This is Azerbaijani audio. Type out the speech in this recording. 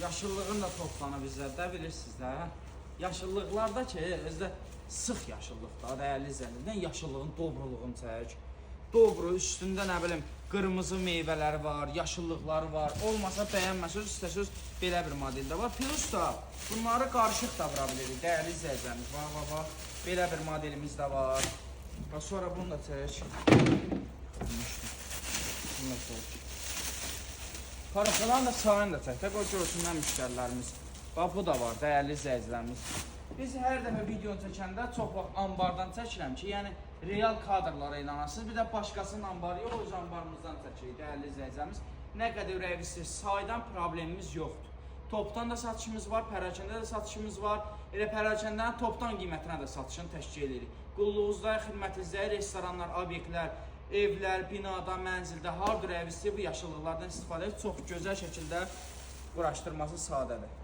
yaşıllığın da toplanı bizdə də bilirsiniz də. Yaşıllıqlarda ki, özdə sıx yaşıllıq da, dəyərli izləyicilərdən yaşıllığın dobruluğunu çək. Dobro, üstündə nə bilim, qırmızı meyvələri var, yaşıllıqları var. Olmasa bəyənməsəz, istəsəz belə bir modeldə var. Plus da bunları qarışıq da vura bilirik, dəyərli izləyicilərimiz. Bax, belə bir modelimiz də var. Və sonra bunu da çək. Bunu da çək. Paraxalan da çayını da çək. O görsünlər müştərilərimiz. Bax, bu da var, dəyərli izləyicilərimiz. Biz hər dəfə videonu çəkəndə çox vaxt ambardan çəkirəm ki, yəni real kadrlara inanasınız. Bir də başqasının ambarı yox, öz ambarımızdan çəkirik, dəyərli izləyicilərimiz. Nə qədər ürək istəyir, saydan problemimiz yoxdur. Topdan da satışımız var, pərakəndə də satışımız var. Elə pərakəndən topdan qiymətinə də satışını təşkil edirik. Qulluğunuzda, xidmətinizdə, restoranlar, obyektlər, evlər, binada, mənzildə, hardır ürək istəyir, bu yaşıllıqlardan istifadə edib çox gözəl şəkildə quraşdırması sadədir.